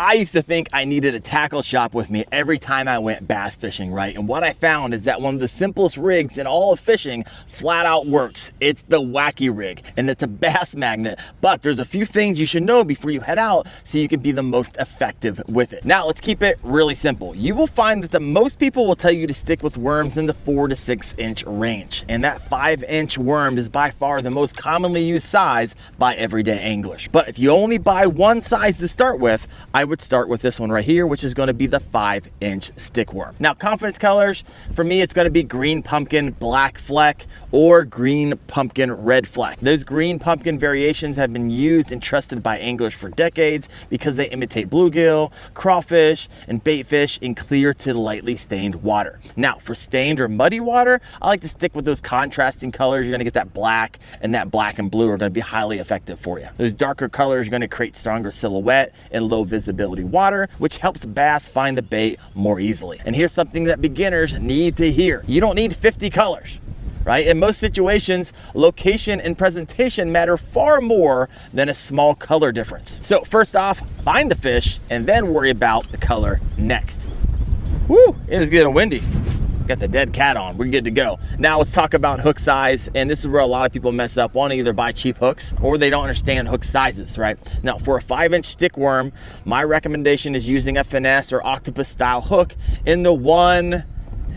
I used to think I needed a tackle shop with me every time I went bass fishing, right? And what I found is that one of the simplest rigs in all of fishing flat out works. It's the Wacky rig, and it's a bass magnet, but there's a few things you should know before you head out so you can be the most effective with it. Now, let's keep it really simple. You will find that most people will tell you to stick with worms in the 4 to 6 inch range, and that 5-inch worm is by far the most commonly used size by everyday anglers. But if you only buy one size to start with, I would start with this one right here, which is going to be the 5-inch stick worm. Now, confidence colors, for me, it's going to be green pumpkin black fleck or green pumpkin red fleck. Those green pumpkin variations have been used and trusted by anglers for decades because they imitate bluegill, crawfish, and baitfish in clear to lightly stained water. Now, for stained or muddy water, I like to stick with those contrasting colors. You're going to get that black, and that black and blue are going to be highly effective for you. Those darker colors are going to create stronger silhouette and low visibility water, which helps bass find the bait more easily. And here's something that beginners need to hear. You don't need 50 colors, right? In most situations, location and presentation matter far more than a small color difference. So first off, find the fish and then worry about the color next. Woo, it is getting windy. Got the dead cat on, we're good to go. Now let's talk about hook size, and this is where a lot of people mess up. Want to either buy cheap hooks or they don't understand hook sizes, right? Now, for a 5-inch stick worm, my recommendation is using a finesse or octopus style hook in the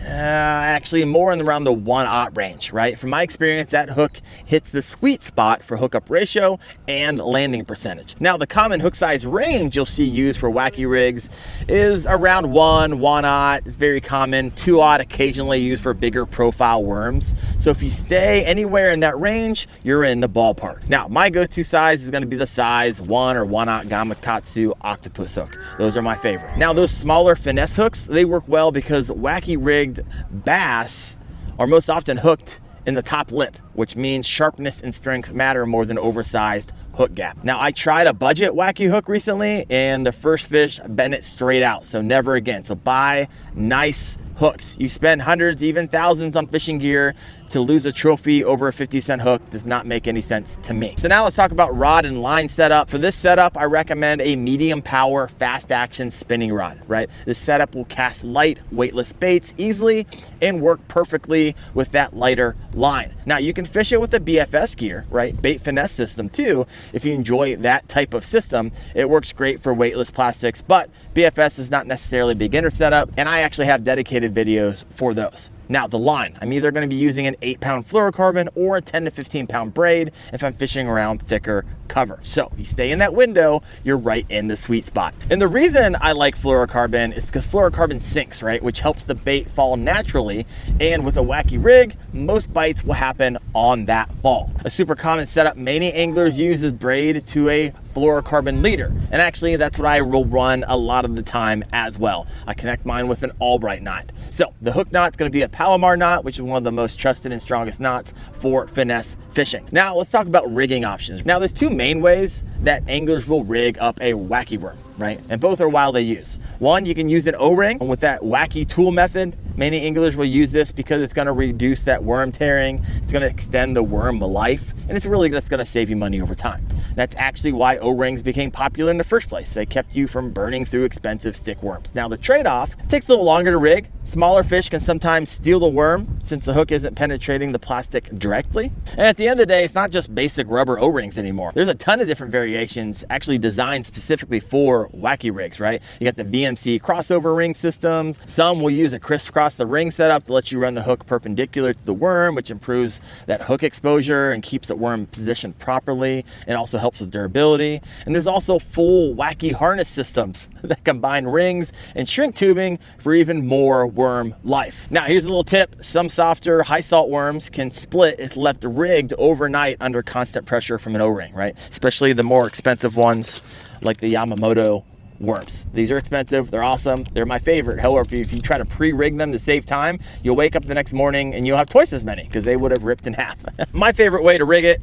actually more in around the 1/0 range, right? From my experience, that hook hits the sweet spot for hookup ratio and landing percentage. Now, the common hook size range you'll see used for Wacky rigs is around 1/0. It's very common. 2/0 occasionally used for bigger profile worms. So if you stay anywhere in that range, you're in the ballpark. Now, my go-to size is going to be the size 1 or 1/0 Gamakatsu octopus hook. Those are my favorite. Now, those smaller finesse hooks, they work well because Wacky rigged bass are most often hooked in the top lip, which means sharpness and strength matter more than oversized hook gap. Now, I tried a budget Wacky hook recently, and the first fish bent it straight out, so never again. So buy nice hooks. You spend hundreds, even thousands on fishing gear to lose a trophy over a 50-cent hook does not make any sense to me. So now let's talk about rod and line setup. For this setup, I recommend a medium power, fast action spinning rod, right? This setup will cast light, weightless baits easily and work perfectly with that lighter line. Now, you can fish it with the BFS gear, right? Bait finesse system too. If you enjoy that type of system, it works great for weightless plastics, but BFS is not necessarily a beginner setup, and I actually have dedicated videos for those. Now, the line, I'm either going to be using an 8-pound fluorocarbon or a 10 to 15-pound braid if I'm fishing around thicker cover. So you stay in that window, you're right in the sweet spot. And the reason I like fluorocarbon is because fluorocarbon sinks, right? Which helps the bait fall naturally. And with a Wacky rig, most bites will happen on that fall. A super common setup many anglers use is braid to a fluorocarbon leader. And actually, that's what I will run a lot of the time as well. I connect mine with an Albright knot. So the hook knot is going to be a Palomar knot, which is one of the most trusted and strongest knots for finesse fishing. Now let's talk about rigging options. Now, there's two main ways that anglers will rig up a Wacky worm, right? And both are widely used. One, you can use an O-ring with that Wacky tool method. Many anglers will use this because it's going to reduce that worm tearing. It's going to extend the worm life, and it's really just going to save you money over time. That's actually why O-rings became popular in the first place. They kept you from burning through expensive stick worms. Now, the trade-off, it takes a little longer to rig. Smaller fish can sometimes steal the worm since the hook isn't penetrating the plastic directly. And at the end of the day, it's not just basic rubber O-rings anymore. There's a ton of different variations actually designed specifically for Wacky rigs, right? You got the VMC crossover ring systems. Some will use a crisscross the ring setup to let you run the hook perpendicular to the worm, which improves that hook exposure and keeps the worm positioned properly, and also helps with durability. And there's also full Wacky harness systems that combine rings and shrink tubing for even more worm life. Now, here's a little tip. Some softer, high salt worms can split if left rigged overnight under constant pressure from an O-ring, right? Especially the more expensive ones like the Yamamoto worms. These are expensive, they're awesome, they're my favorite. However, if you try to pre-rig them to save time, you'll wake up the next morning and you'll have twice as many because they would have ripped in half. My favorite way to rig it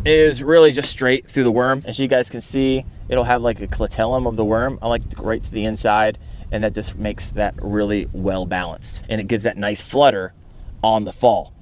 is really just straight through the worm. As you guys can see, it'll have like a clitellum of the worm. I like to go right to the inside, and that just makes that really well balanced, and it gives that nice flutter on the fall.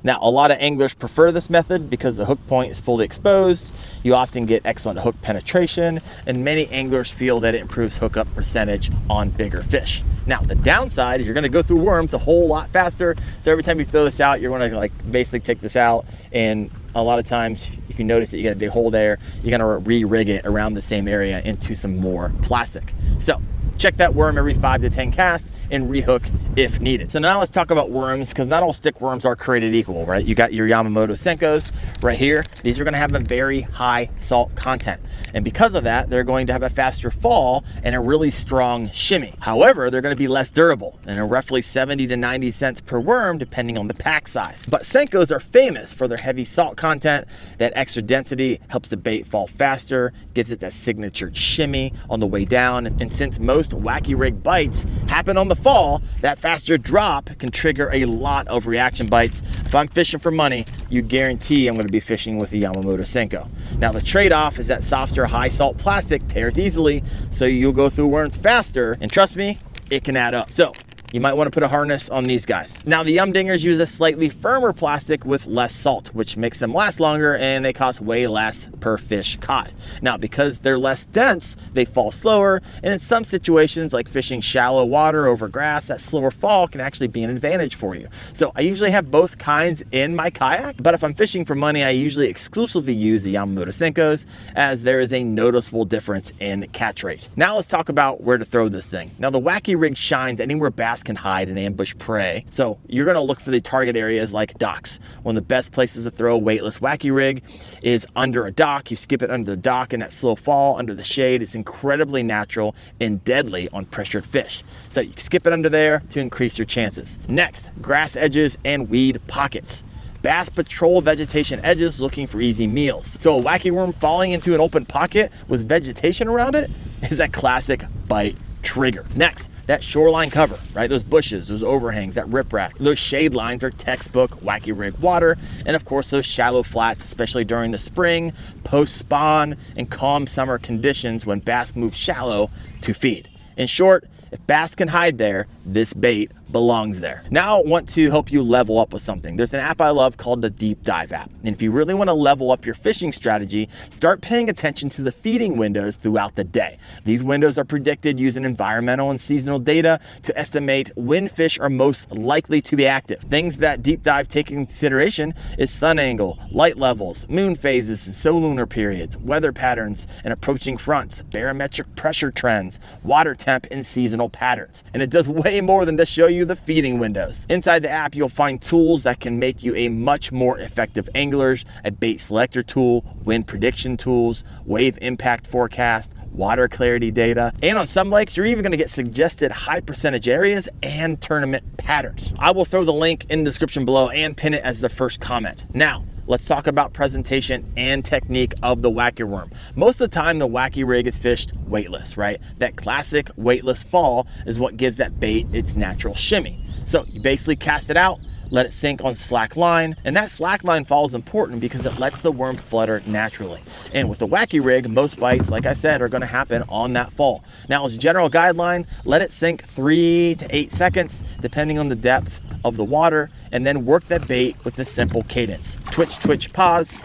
Now, a lot of anglers prefer this method because the hook point is fully exposed. You often get excellent hook penetration, and many anglers feel that it improves hookup percentage on bigger fish. Now, the downside is you're gonna go through worms a whole lot faster. So every time you throw this out, you're gonna like basically take this out, and a lot of times, if you notice that you got a big hole there, you're gonna re-rig it around the same area into some more plastic. So check that worm every 5 to 10 casts and rehook if needed. So now let's talk about worms, because not all stick worms are created equal, right? You got your Yamamoto Senkos right here. These are gonna have a very high salt content. And because of that, they're going to have a faster fall and a really strong shimmy. However, they're gonna be less durable and are roughly 70 to 90 cents per worm, depending on the pack size. But Senkos are famous for their heavy salt content. That extra density helps the bait fall faster, gives it that signature shimmy on the way down. And since most Wacky rig bites happen on the fall, that faster drop can trigger a lot of reaction bites. If I'm fishing for money, you guarantee I'm going to be fishing with the Yamamoto Senko. Now, the trade-off is that softer high salt plastic tears easily, so you'll go through worms faster, and trust me, it can add up. So you might want to put a harness on these guys. Now, the Dingers use a slightly firmer plastic with less salt, which makes them last longer, and they cost way less per fish caught. Now, because they're less dense, they fall slower, and in some situations, like fishing shallow water over grass, that slower fall can actually be an advantage for you. So I usually have both kinds in my kayak, but if I'm fishing for money, I usually exclusively use the Yamamoto Senkos, as there is a noticeable difference in catch rate. Now let's talk about where to throw this thing. Now, the Wacky rig shines anywhere bass can hide and ambush prey. So you're gonna look for the target areas like docks. One of the best places to throw a weightless Wacky rig is under a dock. You skip it under the dock, and that slow fall under the shade is incredibly natural and deadly on pressured fish. So you can skip it under there to increase your chances. Next, grass edges and weed pockets. Bass patrol vegetation edges looking for easy meals. So a Wacky worm falling into an open pocket with vegetation around it is a classic bite trigger. Next, that shoreline cover, right? Those bushes, those overhangs, that riprap, those shade lines are textbook Wacky rig water. And of course, those shallow flats, especially during the spring, post-spawn, and calm summer conditions when bass move shallow to feed. In short, if bass can hide there, this bait belongs there. Now I want to help you level up with something. There's an app I love called the Deep Dive app. And if you really want to level up your fishing strategy, start paying attention to the feeding windows throughout the day. These windows are predicted using environmental and seasonal data to estimate when fish are most likely to be active. Things that Deep Dive take into consideration is sun angle, light levels, moon phases and solunar periods, weather patterns and approaching fronts, barometric pressure trends, water temp and seasonal patterns. And it does way more than just show you the feeding windows. Inside the app, you'll find tools that can make you a much more effective angler, a bait selector tool, wind prediction tools, wave impact forecast, water clarity data, and on some lakes, you're even gonna get suggested high percentage areas and tournament patterns. I will throw the link in the description below and pin it as the first comment. Now, let's talk about presentation and technique of the Wacky worm. Most of the time, the Wacky rig is fished weightless, right? That classic weightless fall is what gives that bait its natural shimmy. So you basically cast it out, let it sink on slack line, and that slack line fall is important because it lets the worm flutter naturally. And with the Wacky rig, most bites, like I said, are gonna happen on that fall. Now, as a general guideline, let it sink 3 to 8 seconds, depending on the depth of the water, and then work that bait with the simple cadence. Twitch, twitch, pause,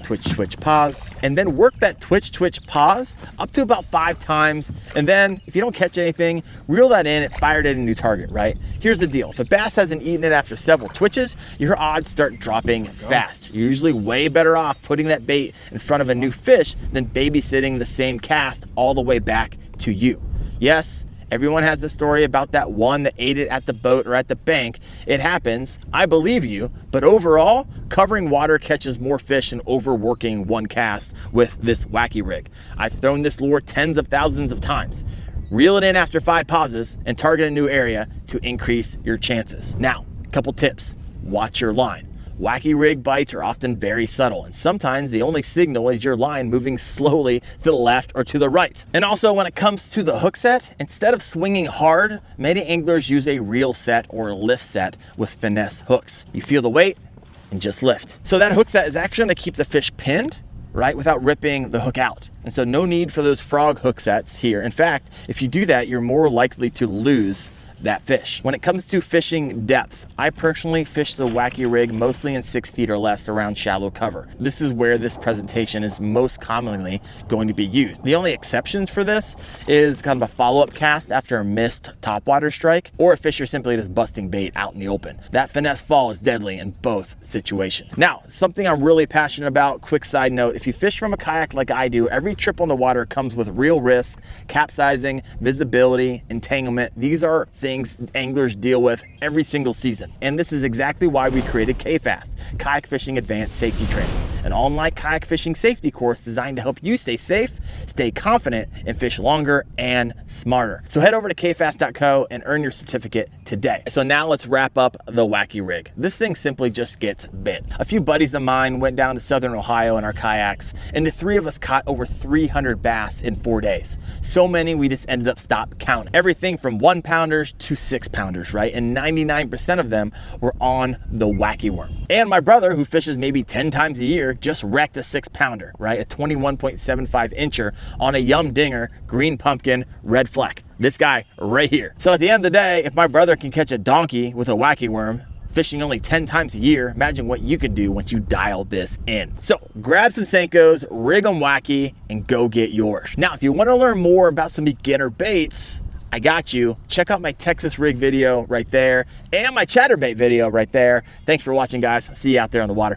twitch, twitch, pause, and then work that twitch, twitch, pause up to about 5 times. And then if you don't catch anything, reel that in and fire it at a new target, right? Here's the deal. If a bass hasn't eaten it after several twitches, your odds start dropping fast. You're usually way better off putting that bait in front of a new fish than babysitting the same cast all the way back to you. Yes, everyone has the story about that one that ate it at the boat or at the bank. It happens, I believe you, but overall, covering water catches more fish than overworking one cast with this Wacky rig. I've thrown this lure tens of thousands of times. Reel it in after 5 pauses and target a new area to increase your chances. Now, a couple tips. Watch your line. Wacky rig bites are often very subtle, and sometimes the only signal is your line moving slowly to the left or to the right. And also, when it comes to the hook set, instead of swinging hard, many anglers use a reel set or a lift set with finesse hooks. You feel the weight and just lift. So that hook set is actually going to keep the fish pinned, right, without ripping the hook out. And so no need for those frog hook sets here. In fact, if you do that, you're more likely to lose that fish. When it comes to fishing depth, I personally fish the Wacky rig mostly in 6 feet or less around shallow cover. This is where this presentation is most commonly going to be used. The only exceptions for this is kind of a follow-up cast after a missed topwater strike, or a fisher simply just busting bait out in the open. That finesse fall is deadly in both situations. Now, something I'm really passionate about, quick side note, if you fish from a kayak like I do, every trip on the water comes with real risk, capsizing, visibility, entanglement. These are things anglers deal with every single season. And this is exactly why we created KFAST, Kayak Fishing Advanced Safety Training, an online kayak fishing safety course designed to help you stay safe, stay confident, and fish longer and smarter. So head over to kfast.co and earn your certificate today. So now let's wrap up the Wacky rig. This thing simply just gets bit. A few buddies of mine went down to Southern Ohio in our kayaks, and the 3 of us caught over 300 bass in 4 days. So many we just ended up stop counting. Everything from 1-pounders to 6-pounders, right? And 99% of them were on the Wacky worm. And my brother, who fishes maybe 10 times a year, just wrecked a 6-pounder, right? A 21.75 incher on a Yum Dinger, green pumpkin, red fleck. This guy right here. So at the end of the day, if my brother can catch a donkey with a Wacky worm, fishing only 10 times a year, imagine what you can do once you dial this in. So grab some Senkos, rig them Wacky, and go get yours. Now, if you want to learn more about some beginner baits, I got you. Check out my Texas rig video right there and my chatterbait video right there. Thanks for watching, guys. See you out there on the water.